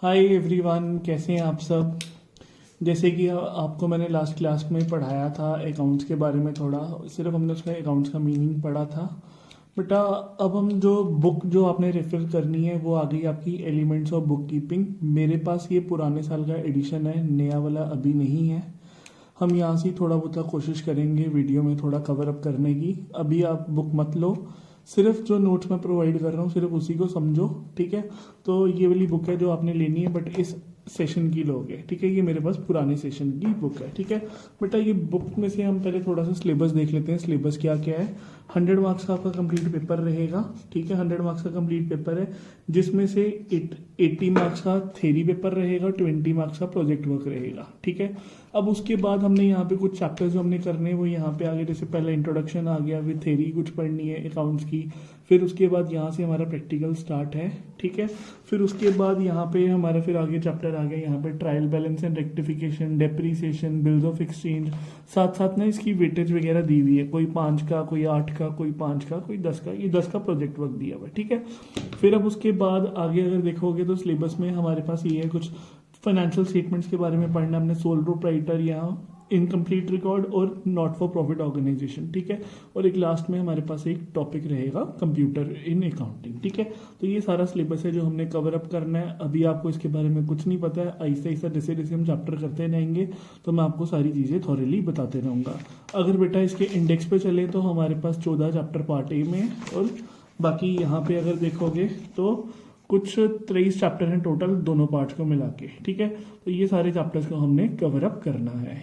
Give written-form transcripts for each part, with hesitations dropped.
Hi everyone, कैसे हैं आप सब। जैसे कि आपको मैंने लास्ट क्लास में पढ़ाया था अकाउंट्स के बारे में, थोड़ा सिर्फ हमने उसका अकाउंट्स का मीनिंग पढ़ा था। बेटा अब हम जो बुक जो आपने रेफर करनी है वो आ गई आपकी एलिमेंट्स ऑफ बुक कीपिंग। मेरे पास ये पुराने साल का एडिशन है, नया वाला अभी नहीं है। हम यहाँ से थोड़ा बहुत कोशिश करेंगे वीडियो में थोड़ा कवर अप करने की। अभी आप बुक मत लो, सिर्फ जो नोट्स मैं प्रोवाइड कर रहा हूँ सिर्फ उसी को समझो, ठीक है। तो ये वाली बुक है जो आपने लेनी है, बट इस सेशन की लोगे, ठीक है। ये मेरे पास पुराने सेशन की बुक है, ठीक है। बेटा ये बुक में से हम पहले थोड़ा सा सिलेबस देख लेते हैं। सिलेबस क्या क्या है। 100 मार्क्स का आपका कंप्लीट पेपर रहेगा, ठीक है। 100 मार्क्स का कंप्लीट पेपर है, जिसमें से 80 मार्क्स का थ्योरी पेपर रहेगा, 20 मार्क्स का प्रोजेक्ट वर्क रहेगा, ठीक है। अब उसके बाद हमने यहाँ पे कुछ चैप्टर्स जो हमने करने हैं वो यहाँ पे आगे, जैसे पहले इंट्रोडक्शन आ गया, फिर थ्योरी कुछ पढ़नी है अकाउंट्स की, फिर उसके बाद यहाँ से हमारा प्रैक्टिकल स्टार्ट है, ठीक है। फिर उसके बाद यहाँ पे हमारा फिर आगे चैप्टर आ गया, यहाँ पे trial balance and rectification, depreciation, bills of exchange, साथ साथ ना इसकी वेटेज वगैरह दी हुई है, कोई 5 का, कोई 8 का, कोई 5 का, कोई 10 का। ये 10 का प्रोजेक्ट वर्क दिया हुआ है, ठीक है। फिर अब उसके बाद आगे अगर देखोगे तो सिलेबस में हमारे पास ये है, कुछ फाइनेंशियल स्टेटमेंट्स के बारे में पढ़ना हमने, सोल प्रोप्राइटर, यहाँ इनकम्प्लीट रिकॉर्ड और नॉट फॉर प्रॉफिट ऑर्गेनाइजेशन, ठीक है। और एक लास्ट में हमारे पास एक टॉपिक रहेगा कंप्यूटर इन अकाउंटिंग, ठीक है। तो ये सारा सिलेबस है जो हमने कवर अप करना है। अभी आपको इसके बारे में कुछ नहीं पता है, ऐसा ऐसा जैसे जैसे हम चैप्टर करते रहेंगे तो मैं आपको सारी चीज़ें थॉरली बताते रहूँगा। अगर बेटा इसके इंडेक्स पे चले तो हमारे पास 14 चैप्टर पार्ट ए में, और बाकी यहाँ पे अगर देखोगे तो कुछ 23 चैप्टर हैं टोटल दोनों पार्ट्स को मिला के, ठीक है। तो ये सारे चैप्टर्स को हमने कवर अप करना है,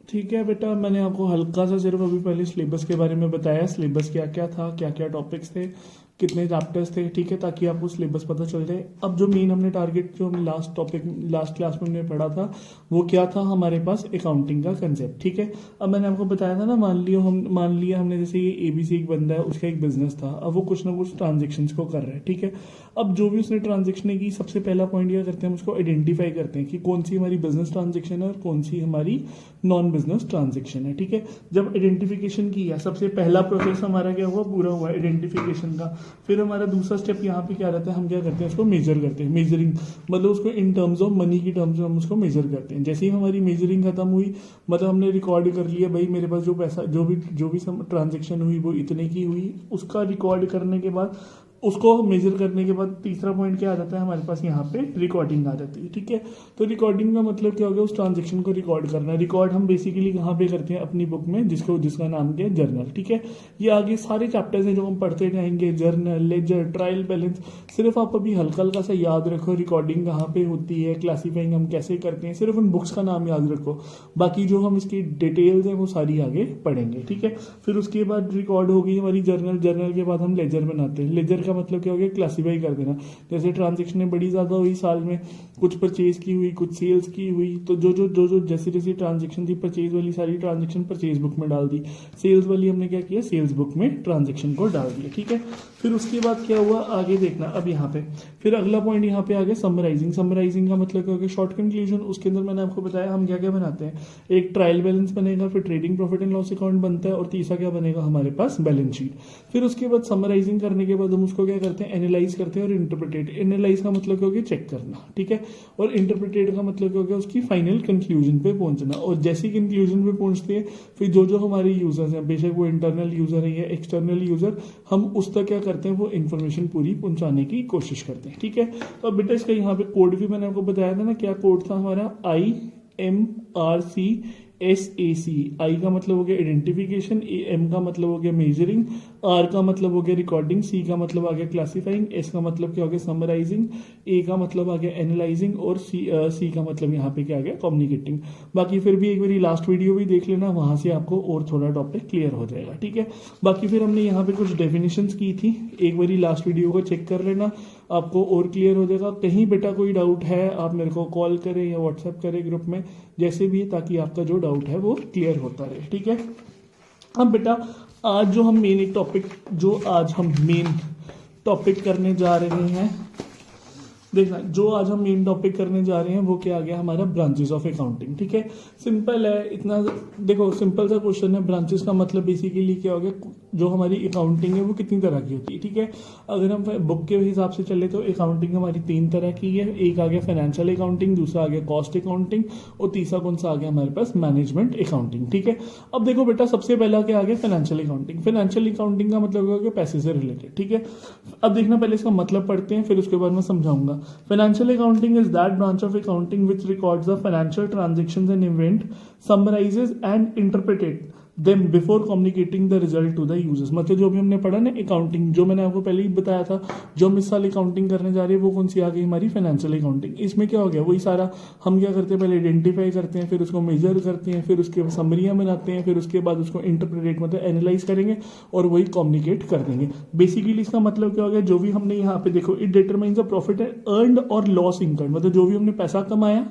ठीक है। बेटा मैंने आपको हल्का सा सिर्फ अभी पहले सिलेबस के बारे में बताया, सिलेबस क्या क्या था, क्या क्या टॉपिक्स थे, कितने चैप्टर्स थे, ठीक है, ताकि आपको सिलेबस पता चल जाए। अब जो मेन हमने टारगेट जो लास्ट क्लास में हमने पढ़ा था वो क्या था, हमारे पास अकाउंटिंग का कंसेप्ट, ठीक है। अब मैंने आपको बताया था ना, मान लिया हमने जैसे ये एबीसी एक बंदा है, उसका एक बिजनेस था, अब वो कुछ ना कुछ ट्रांजेक्शन को कर रहा है, ठीक है। अब जो भी उसने ट्रांजेक्शन की, सबसे पहला पॉइंट क्या करते हैं, हम उसको आइडेंटिफाई करते हैं कि कौन सी हमारी बिजनेस ट्रांजेक्शन है और कौन सी हमारी नॉन बिजनेस ट्रांजेक्शन है, ठीक है। जब आइडेंटिफिकेशन किया, सबसे पहला प्रोसेस हमारा क्या हुआ, पूरा हुआ आइडेंटिफिकेशन का। फिर हमारा दूसरा स्टेप यहाँ पे क्या रहता है, हम क्या करते हैं, उसको मेजर करते हैं। मेजरिंग मतलब उसको इन टर्म्स ऑफ मनी की टर्म्स में हम उसको मेजर करते हैं। जैसे ही हमारी मेजरिंग खत्म हुई, मतलब हमने रिकॉर्ड कर लिया, भाई मेरे पास जो पैसा जो भी ट्रांजेक्शन हुई वो इतने की हुई, उसका रिकॉर्ड करने के बाद, उसको मेजर करने के बाद तीसरा पॉइंट क्या आ जाता है हमारे पास, यहाँ पे रिकॉर्डिंग आ जाती है, ठीक है। तो रिकॉर्डिंग का मतलब क्या हो गया, उस ट्रांजेक्शन को रिकॉर्ड करना। रिकॉर्ड हम बेसिकली कहाँ पे करते हैं, अपनी बुक में, जिसका नाम क्या है, जर्नल, ठीक है। ये आगे सारे चैप्टर्स हैं जो हम पढ़ते जाएंगे, जर्नल, लेजर, ट्रायल बैलेंस। सिर्फ आप अभी हल्का हल्का सा याद रखो रिकॉर्डिंग कहाँ पे होती है, क्लासीफाइंग हम कैसे करते हैं, सिर्फ उन बुक्स का नाम याद रखो। बाकी जो हम इसकी डिटेल्स हैं वो सारी आगे पढ़ेंगे, ठीक है। फिर उसके बाद रिकॉर्ड होगी हमारी जर्नल के बाद हम लेजर बनाते हैं। लेजर का मतलब क्या हो गया, क्लासीफाई कर देना। जैसे ट्रांजेक्शन बड़ी ज्यादा हुई साल में, कुछ परचेज की हुई, कुछ सेल्स की हुई, तो जो जैसी जैसी ट्रांजेक्शन थी, परचेज वाली सारी ट्रांजेक्शन परचेज बुक में डाल दी, सेल्स वाली हमने क्या किया, सेल्स बुक में ट्रांजेक्शन को डाल दिया, ठीक है। फिर उसके बाद क्या हुआ, आगे देखना। अब यहाँ पे फिर अगला पॉइंट यहाँ पे आ गया समराइजिंग। समराइजिंग का मतलब क्या हो गया, शॉर्ट कंक्लूजन। उसके अंदर मैंने आपको बताया हम क्या क्या बनाते हैं, एक ट्रायल बैलेंस बनेगा, फिर trading profit and loss account बनता है, और तीसरा क्या बनेगा हमारे पास, बैलेंस शीट। फिर उसके बाद समराइजिंग करने के बाद हम उसको क्या करते हैं, एनालाइज करते हैं और इंटरप्रिटेट। एनालाइज का मतलब क्या हो गया, चेक करना, ठीक है। और इंटरप्रिटेट का मतलब क्या हो गया, उसकी फाइनल कंक्लूजन पे पहुंचना। और जैसी कंक्लूजन पे पहुंचते हैं, फिर जो हमारे यूजर्स हैं, बेशक वो इंटरनल यूजर है या एक्सटर्नल यूजर, हम उस तक क्या करते हैं, वो इन्फॉर्मेशन पूरी पहुंचाने की कोशिश करते हैं, ठीक है। तो अब बेटा इसका यहाँ पे कोड भी मैंने आपको बताया था ना, क्या कोड था हमारा, IMRCSAC। आई का मतलब हो गया आइडेंटिफिकेशन, एम का मतलब हो गया मेजरिंग, आर का मतलब हो गया रिकॉर्डिंग, सी का मतलब आ गया क्लासीफाइंग, एस का मतलब क्या हो गया, समराइजिंग, ए का मतलब आ गया एनालाइजिंग, और सी का मतलब यहाँ पे क्या आ गया, कम्युनिकेटिंग। बाकी फिर भी एक बारी लास्ट वीडियो भी देख लेना, वहां से आपको और थोड़ा टॉपिक क्लियर हो जाएगा, ठीक है। बाकी फिर हमने यहाँ पे कुछ डेफिनेशंस की थी, एक बारी लास्ट वीडियो को चेक कर लेना, आपको और क्लियर हो जाएगा। कहीं बेटा कोई डाउट है आप मेरे को कॉल करें या व्हाट्सएप करें ग्रुप में, जैसे भी, ताकि आपका जो डाउट है वो क्लियर होता रहे, ठीक है। अब बेटा आज जो हम मेन टॉपिक करने जा रहे हैं, देखना, जो आज हम मेन टॉपिक करने जा रहे हैं वो क्या आ गया हमारा, ब्रांचेस ऑफ अकाउंटिंग, ठीक है। सिंपल है, इतना देखो, सिंपल सा क्वेश्चन है। ब्रांचेस का मतलब बेसिकली क्या हो गया, जो हमारी अकाउंटिंग है वो कितनी तरह की होती है, ठीक है। अगर हम बुक के हिसाब से चले तो अकाउंटिंग हमारी 3 तरह की है। एक आ गया फाइनेंशियल अकाउंटिंग, दूसरा आ गया कॉस्ट अकाउंटिंग और तीसरा कौन सा आ गया हमारे पास, मैनेजमेंट अकाउंटिंग, ठीक है। अब देखो बेटा, सबसे पहला क्या आ गया, फाइनेंशियल अकाउंटिंग। फाइनेंशियल अकाउंटिंग का मतलब होगा कि पैसे से रिलेटेड, ठीक है। अब देखना पहले इसका मतलब पढ़ते हैं, फिर उसके बाद मैं समझाऊंगा। Financial accounting is that branch of accounting which records the financial transactions and event, summarises and interpreted them before communicating the result to the users. मतलब जो भी हमने पढ़ा ना अकाउंटिंग, जो मैंने आपको पहले ही बताया था, जो हम इस साल अकाउंटिंग करने जा रहे हैं वो कौन सी आ गई हमारी, फाइनेंशियल अकाउंटिंग। इसमें क्या हो गया, वही सारा हम क्या करते हैं, पहले आइडेंटिफाई करते हैं, फिर उसको मेजर करते हैं, फिर उसके समरियां बनाते हैं, फिर उसके बाद उसको इंटरप्रेट मतलब एनालाइज करेंगे और वही कम्युनिकेट कर देंगे। बेसिकली इसका मतलब क्या हो गया, जो भी हमने यहाँ पे देखो, it determines the profit earned और लॉस इनकम, मतलब जो भी हमने पैसा कमाया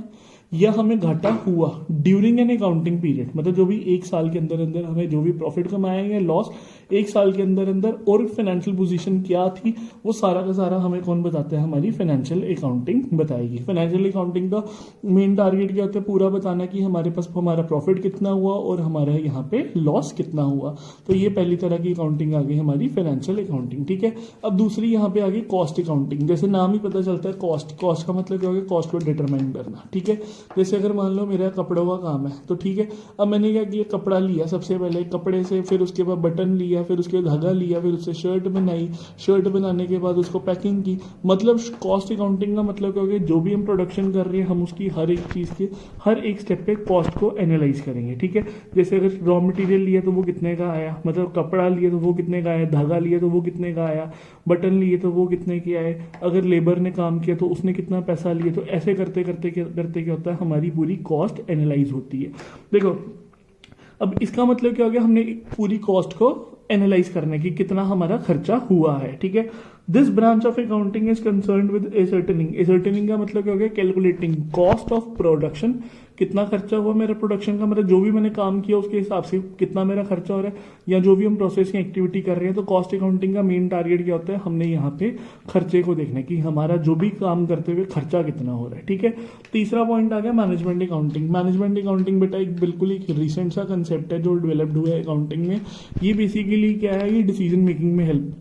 या हमें घाटा हुआ ड्यूरिंग एन अकाउंटिंग पीरियड, मतलब जो भी एक साल के अंदर अंदर हमें जो भी प्रॉफिट कमाया या लॉस एक साल के अंदर अंदर, और फाइनेंशियल पोजीशन क्या थी, वो सारा का सारा हमें कौन बताता है, हमारी फाइनेंशियल अकाउंटिंग बताएगी। फाइनेंशियल अकाउंटिंग का मेन टारगेट क्या होता है, पूरा बताना कि हमारे पास हमारा प्रॉफिट कितना हुआ और हमारा यहाँ पे लॉस कितना हुआ। तो ये पहली तरह की अकाउंटिंग आ गई हमारी फाइनेंशियल अकाउंटिंग, ठीक है। अब दूसरी यहाँ पे आ गई कॉस्ट अकाउंटिंग। जैसे नाम ही पता चलता है कॉस्ट, कॉस्ट का मतलब क्या हो गया, कॉस्ट को डिटरमाइन करना, ठीक है। जैसे अगर मान लो मेरा कपड़ों का काम है तो ठीक है, अब मैंने क्या किया, कपड़ा लिया, सबसे पहले कपड़े से, फिर उसके बाद बटन लिया, फिर उसके बाद धागा लिया, फिर उससे शर्ट बनाई, शर्ट बनाने के बाद उसको पैकिंग की। मतलब कॉस्ट अकाउंटिंग का मतलब क्या हो गया, जो भी हम प्रोडक्शन कर रहे हैं हम उसकी हर एक चीज़ के हर एक स्टेप पे कॉस्ट को एनालाइज करेंगे, ठीक है। जैसे अगर रॉ मटेरियल लिया तो वो कितने का आया, मतलब कपड़ा लिया तो वो कितने का आया, धागा लिया तो वो कितने का आया, बटन लिए तो वो कितने के आए, अगर लेबर ने काम किया तो उसने कितना पैसा लिया। तो ऐसे करते करते करते क्या होता है, हमारी पूरी कॉस्ट एनालाइज होती है। देखो अब इसका मतलब क्या हो गया, हमने पूरी कॉस्ट को एनालाइज करने की कितना हमारा खर्चा हुआ है, ठीक है। This branch of accounting is concern with ascertaining. Ascertaining का मतलब क्या हो गया, कैलकुलेटिंग कॉस्ट ऑफ प्रोडक्शन, कितना खर्चा हुआ मेरा प्रोडक्शन का, मतलब जो भी मैंने काम किया उसके हिसाब से कितना मेरा खर्चा हो रहा है, या जो भी हम प्रोसेसिंग एक्टिविटी कर रहे हैं। तो कॉस्ट अकाउंटिंग का मेन टारगेट क्या होता है, हमने यहाँ पे खर्चे को देखना कि हमारा जो भी काम करते हुए खर्चा कितना हो रहा है, ठीक है। तीसरा पॉइंट आ गया मैनेजमेंट अकाउंटिंग। मैनेजमेंट अकाउंटिंग बेटा एक बिल्कुल एक रिसेंट सा कंसेप्ट है जो डेवलप्ड हुआ है अकाउंटिंग में। ये बेसिकली क्या है, ये डिसीजन मेकिंग में हेल्प,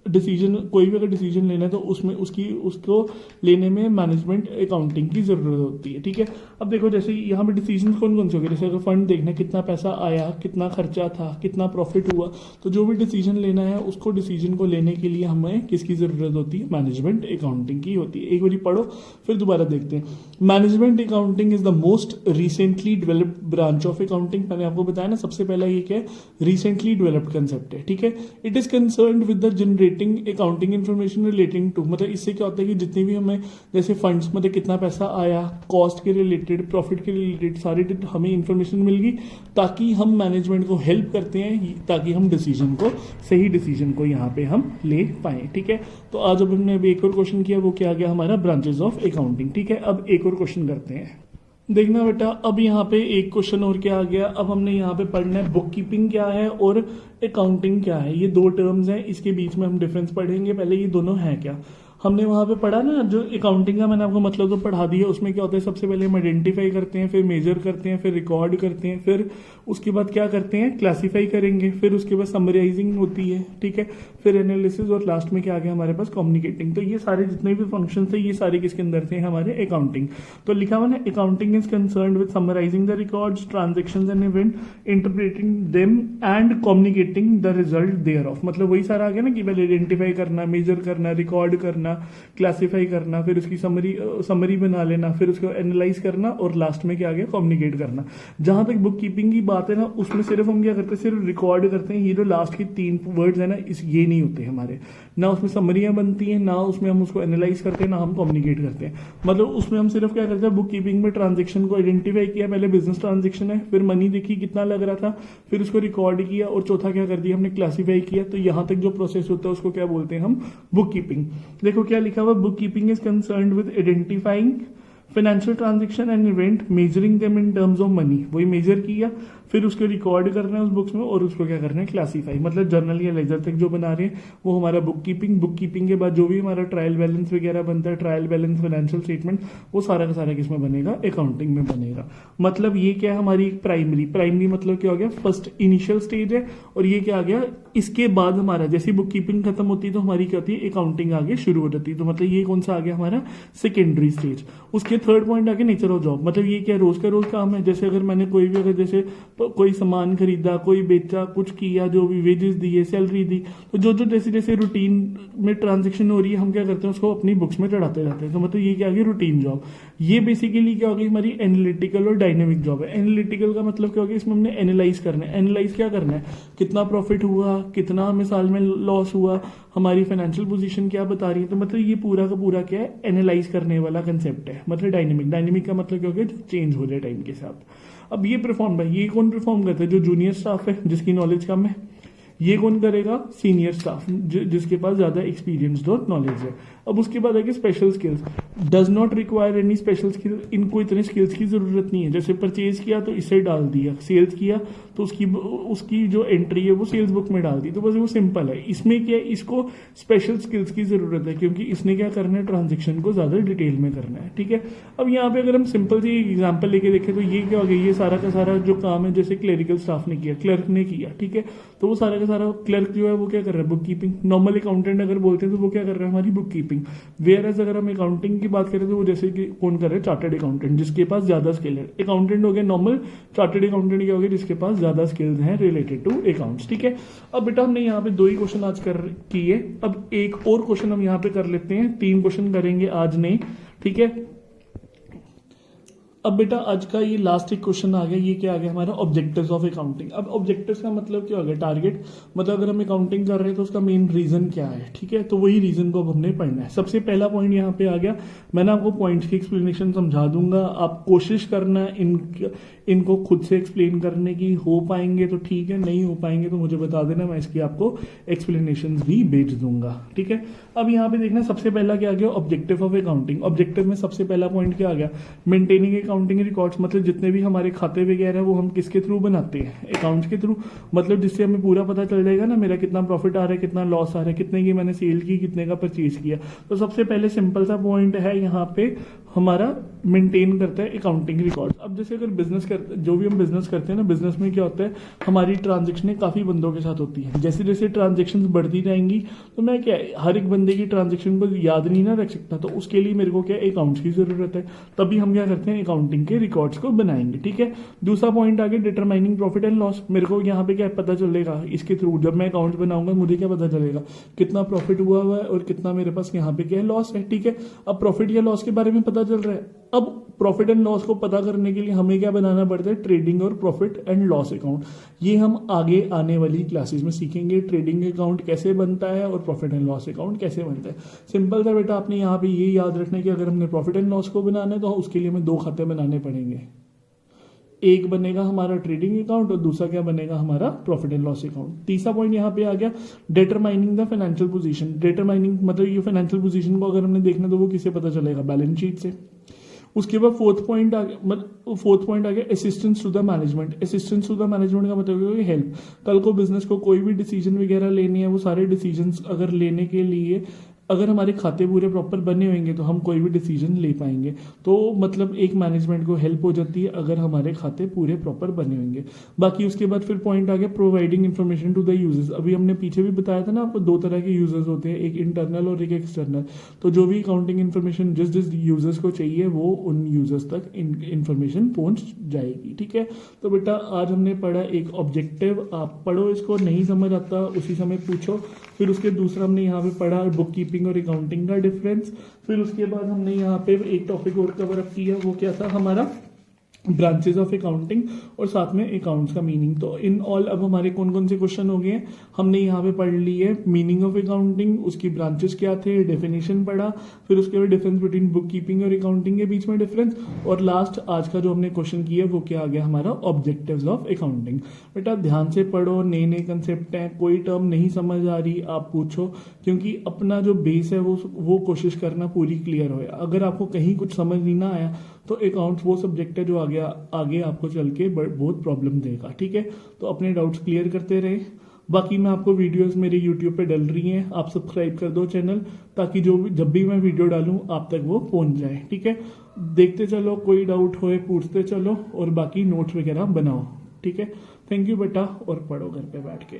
डिसीजन कोई भी अगर डिसीजन लेना है तो उसमें उसको लेने में मैनेजमेंट अकाउंटिंग की जरूरत होती है, ठीक है। अब देखो जैसे यहाँ पे डिसीजन कौन कौन से हो गए, जैसे अगर फंड देखना, कितना पैसा आया, कितना खर्चा था, कितना प्रॉफिट हुआ, तो जो भी डिसीजन लेना है उसको डिसीजन को लेने के लिए हमें किसकी जरूरत होती है, मैनेजमेंट अकाउंटिंग की होती है। एक बार पढ़ो फिर दोबारा देखते हैं। Management accounting is the most recently developed branch of accounting. मैंने आपको बताया ना, सबसे पहला ये क्या है, रिसेंटली डेवलप्ड कंसेप्ट है, ठीक है। It is concern with the generating accounting information relating to, मतलब इससे क्या होता है कि जितनी भी हमें जैसे फंड्स, मतलब कितना पैसा आया, कॉस्ट के रिलेटेड, प्रॉफिट के रिलेटेड सारी हमें इंफॉर्मेशन मिल गई, ताकि हम मैनेजमेंट को हेल्प करते हैं, ताकि हम डिसीजन को, सही डिसीजन को यहाँ पे हम ले पाए, ठीक है। तो आज अब हमने अभी एक और क्वेश्चन किया, वो क्या गया हमारा, ब्रांचेस ऑफ अकाउंटिंग, ठीक है। अब एक और क्वेश्चन करते हैं। देखना बेटा, अब यहाँ पे एक क्वेश्चन और क्या आ गया, अब हमने यहाँ पे पढ़ना है बुक कीपिंग क्या है और अकाउंटिंग क्या है। ये दो टर्म्स हैं, इसके बीच में हम डिफरेंस पढ़ेंगे। पहले ये दोनों हैं क्या, हमने वहाँ पे पढ़ा ना, जो अकाउंटिंग का मैंने आपको मतलब तो पढ़ा दिया। उसमें क्या होता है, सबसे पहले हम आइडेंटिफाई करते हैं, फिर मेजर करते हैं, फिर रिकॉर्ड करते हैं, फिर उसके बाद क्या करते हैं, क्लासीफाई करेंगे, फिर उसके बाद समराइजिंग होती है, ठीक है, फिर एनालिसिस, और लास्ट में क्या आ गया हमारे पास, कम्युनिकेटिंग। तो ये सारे जितने भी फंक्शन थे ये सारे किसके अंदर थे, हमारे अकाउंटिंग। तो लिखा हुआ ना, accounting is concern with summarising the records, transactions and event, interpreting them and communicating the result thereof. मतलब वही सारा आ गया ना कि पहले आइडेंटिफाई करना, मेजर करना, रिकॉर्ड करना, क्लासिफाई करना, फिर उसकी समरी बना लेना, फिर उसको एनालाइज करना, और लास्ट में क्या आ गया, कम्युनिकेट करना। जहां तक बुक कीपिंग की बात है ना, उसमें सिर्फ हम क्या करते हैं, सिर्फ रिकॉर्ड करते हैं। ये जो लास्ट की 3 वर्ड्स है ना, ये नहीं होते हमारे, ना उसमें समरियां बनती हैं, ना उसमें हम उसको एनालाइज करते हैं, ना हम कम्युनिकेट करते हैं। मतलब उसमें हम सिर्फ क्या करते हैं, बुक कीपिंग में ट्रांजेक्शन को आइडेंटिफाई किया, पहले बिजनेस ट्रांजेक्शन है, फिर मनी देखी कितना लग रहा था, फिर उसको रिकॉर्ड किया, और चौथा क्या कर दिया हमने, क्लासीफाई किया। तो यहां तक जो प्रोसेस होता है उसको क्या बोलते हैं हम, बुक कीपिंग। देखो क्या लिखा हुआ, book keeping is concerned with identifying financial transaction and event, measuring them in terms of money, वही मेजर किया, फिर उसको रिकॉर्ड करना है उस बुक्स में और उसको क्या करना है, क्लासीफाई, मतलब जर्नल या लेजर तक जो बना रहे हैं वो हमारा बुक कीपिंग के बाद जो भी हमारा ट्रायल बैलेंस वगैरह बनता है, ट्रायल बैलेंस, फाइनेंशियल स्टेटमेंट, वो सारा का सारा किसमें बनेगा, अकाउंटिंग में बनेगा। मतलब ये क्या है हमारी प्राइमरी मतलब क्या हो गया, फर्स्ट इनिशियल स्टेज है। और ये क्या आ गया, इसके बाद हमारा जैसे बुक कीपिंग खत्म होती है तो हमारी क्या होती है, अकाउंटिंग आगे शुरू हो जाती है। तो मतलब ये कौन सा आ गया हमारा, सेकेंडरी स्टेज। उसके थर्ड पॉइंट आगे नेचर ऑफ जॉब, मतलब ये क्या रोज का रोज काम है। जैसे अगर मैंने कोई भी अगर जैसे कोई सामान खरीदा, कोई बेचा, कुछ किया, जो भी वेजेस दिए, सैलरी दी, तो जो जो जैसे जैसे रूटीन में ट्रांजेक्शन हो रही है हम क्या करते हैं उसको अपनी बुक्स में चढ़ाते जाते हैं। तो मतलब ये क्या आ गया, रूटीन जॉब। ये बेसिकलि क्या होगी, हमारी एनालिटिकल और डायनेमिक जॉब है। एनालिटिकल का मतलब क्या होगा, इसमें हमने एनालाइज करना है। एनालाइज क्या करना है, कितना प्रॉफिट हुआ, कितना हमें साल में लॉस हुआ, हमारी फाइनेंशियल पोजीशन क्या बता रही है। तो मतलब ये पूरा का पूरा क्या है, एनालाइज करने वाला कंसेप्ट है। मतलब डायनेमिक का मतलब क्या होगा, जो चेंज हो जाए टाइम के साथ। अब ये परफॉर्म है, ये कौन परफॉर्म करता है, जो जूनियर स्टाफ है जिसकी नॉलेज कम है। ये कौन करेगा, सीनियर स्टाफ जिसके पास ज्यादा एक्सपीरियंस और नॉलेज है। अब उसके बाद आगे special skills, does not require any special skill, इनको इतने स्किल्स की जरूरत नहीं है। जैसे परचेज किया तो इसे डाल दिया, सेल्स किया तो उसकी जो एंट्री है वो सेल्स बुक में डाल दी, तो बस वो सिंपल है। इसमें क्या है, इसको स्पेशल स्किल्स की जरूरत है क्योंकि इसने क्या करना है, ट्रांजेक्शन को ज्यादा डिटेल में करना है। ठीक है, अब यहाँ पे अगर हम सिंपल सी एग्जाम्पल लेके देखें तो ये क्या हो गया, ये सारा का सारा जो काम है जैसे क्लेरिकल स्टाफ ने किया, क्लर्क ने किया। ठीक है, तो वो सारा का सारा क्लर्क जो है वो क्या कर रहा है, बुक कीपिंग। नॉर्मल अकाउंटेंट अगर बोलते हैं तो वो क्या कर रहा है, हमारी बुक कीपिंग। वेयर एज अगर हम अकाउंटिंग की बात करें तो वो जैसे कि कौन कर रहे हैं, चार्टर्ड अकाउंटेंट, जिसके पास ज्यादा स्किल है। अकाउंटेंट हो गया नॉर्मल, चार्टर्ड अकाउंटेंट क्या हो गया, जिसके पास ज्यादा स्किल्स हैं रिलेटेड टू अकाउंट्स। ठीक है, अब बेटा हमने यहाँ पे 2 ही क्वेश्चन आज कर किए, अब एक और क्वेश्चन हम यहाँ पे कर लेते हैं, 3 क्वेश्चन करेंगे आज नहीं। ठीक है, अब बेटा आज का ये लास्ट एक क्वेश्चन आ गया, ये क्या आ गया हमारा, ऑब्जेक्टिव्स ऑफ अकाउंटिंग। अब ऑब्जेक्टिव्स का मतलब क्या हो गया, टारगेट, मतलब अगर हम अकाउंटिंग कर रहे हैं तो उसका मेन रीजन क्या है। ठीक है, तो वही रीजन को अब हमने पढ़ना है। सबसे पहला पॉइंट यहाँ पे आ गया, मैंने आपको पॉइंट्स की एक्सप्लेनेशन समझा दूंगा, आप कोशिश करना इनको खुद से एक्सप्लेन करने की। हो पाएंगे तो ठीक है, नहीं हो पाएंगे तो मुझे बता देना, मैं इसकी आपको एक्सप्लेनेशन भी भेज दूंगा। ठीक है, अब यहाँ पे देखना सबसे पहला क्या आ गया, ऑब्जेक्टिव ऑफ अकाउंटिंग। ऑब्जेक्टिव में सबसे पहला पॉइंट क्या आ गया, मेंटेनिंग अकाउंटिंग रिकॉर्ड्स, मतलब जितने भी हमारे खाते वगैरह है वो हम किसके थ्रू बनाते हैं, अकाउंट्स के थ्रू। मतलब जिससे हमें पूरा पता चल जाएगा ना मेरा कितना प्रॉफिट आ रहा है, कितना लॉस आ रहा है, कितने की मैंने सेल की, कितने का परचेज किया। तो सबसे पहले सिंपल सा पॉइंट है यहाँ पे हमारा मेंटेन करता है अकाउंटिंग रिकॉर्ड। अब जैसे अगर बिजनेस करते, जो भी हम बिजनेस करते हैं ना, बिजनेस में क्या होता है, हमारी ट्रांजेक्शनें काफी बंदों के साथ होती है। जैसे जैसे ट्रांजेक्शन बढ़ती जाएंगी तो मैं क्या हर एक बंदे की ट्रांजेक्शन को याद नहीं ना रख सकता, तो उसके लिए मेरे को क्या अकाउंट्स की जरूरत है। तभी हम क्या करते हैं, अकाउंटिंग के रिकॉर्ड्स को बनाएंगे। ठीक है, दूसरा पॉइंट आगे डिटरमाइनिंग प्रॉफिट एंड लॉस। मेरे को यहाँ पे क्या पता चलेगा, इसके थ्रू जब मैं अकाउंट बनाऊंगा मुझे क्या पता चलेगा, कितना प्रॉफिट हुआ है और कितना मेरे पास यहाँ पे क्या है, लॉस है। ठीक है, अब प्रॉफिट या लॉस के बारे में पता चल रहा है। अब प्रॉफिट एंड लॉस को पता करने के लिए हमें क्या बनाना पड़ता है, ट्रेडिंग और प्रॉफिट एंड लॉस अकाउंट। ये हम आगे आने वाली क्लासेस में सीखेंगे, ट्रेडिंग अकाउंट कैसे बनता है और प्रॉफिट एंड लॉस अकाउंट कैसे बनता है। सिंपल था बेटा, आपने यहाँ पे ये याद रखना है कि अगर हमने प्रॉफिट एंड लॉस को बनाना है तो उसके लिए हमें 2 खाते बनाने पड़ेंगे। एक बनेगा हमारा ट्रेडिंग अकाउंट और दूसरा क्या बनेगा, हमारा प्रॉफिट एंड लॉस अकाउंट। तीसरा पॉइंट यहाँ पे आ गया, determining the financial position. Determining मतलब ये फाइनेंशियल पोजीशन को अगर हमने देखना तो वो किससे पता चलेगा, बैलेंस शीट से। उसके बाद फोर्थ पॉइंट आ गया assistance to the management. Assistance to the management का मतलब है हेल्प। कल को बिजनेस को कोई भी डिसीजन वगैरह लेनी है, वो सारे डिसीजन अगर लेने के लिए अगर हमारे खाते पूरे प्रॉपर बने होंगे तो हम कोई भी डिसीजन ले पाएंगे। तो मतलब एक मैनेजमेंट को हेल्प हो जाती है अगर हमारे खाते पूरे प्रॉपर बने होंगे। बाकी उसके बाद फिर पॉइंट आ गया providing information to the users. अभी हमने पीछे भी बताया था ना आपको, 2 तरह के यूजर्स होते हैं, एक इंटरनल और एक एक्सटर्नल। तो जो भी अकाउंटिंग इन्फॉर्मेशन जिस जिस यूजर्स को चाहिए वो उन यूजर्स तक इन्फॉर्मेशन पहुंच जाएगी। ठीक है, तो बेटा आज हमने पढ़ा एक ऑब्जेक्टिव, आप पढ़ो इसको, नहीं समझ आता उसी समय पूछो। फिर उसके दूसरा हमने यहाँ पे पढ़ा बुक कीपिंग और अकाउंटिंग का डिफरेंस। फिर उसके बाद हमने यहाँ पे एक टॉपिक और कवर अप किया, वो क्या था हमारा ब्रांचेस ऑफ अकाउंटिंग और साथ में अकाउंट्स का मीनिंग। तो इन ऑल अब हमारे कौन कौन से क्वेश्चन हो गए हैं, हमने यहाँ पे पढ़ ली है मीनिंग ऑफ अकाउंटिंग, उसकी ब्रांचेस क्या थे, डेफिनेशन पढ़ा, फिर उसके बाद डिफरेंस बिटवीन बुक कीपिंग और अकाउंटिंग के बीच में डिफरेंस, और लास्ट आज का जो हमने क्वेश्चन किया वो क्या आ गया हमारा ऑब्जेक्टिव्स ऑफ अकाउंटिंग। बेटा ध्यान से पढ़ो, नए नए कंसेप्ट हैं, कोई टर्म नहीं समझ आ रही आप पूछो, क्योंकि अपना जो बेस है वो कोशिश करना पूरी क्लियर हो। अगर आपको कहीं कुछ समझ नहीं ना आया तो अकाउंट्स वो सब्जेक्ट है जो आगे आगे आपको चल के बहुत प्रॉब्लम देगा, ठीक है। तो अपने डाउट्स क्लियर करते रहे। बाकी मैं आपको वीडियोस मेरे यूट्यूब पे डल रही हैं, आप सब्सक्राइब कर दो चैनल, ताकि जब भी मैं वीडियो डालूं आप तक वो पहुंच जाए, ठीक है। देखते चलो, कोई डाउट होए पूछते चलो, और बाकी नोट्स वगैरह बनाओ, ठीक है। थैंक यू बेटा, और पढ़ो घर पे बैठ के।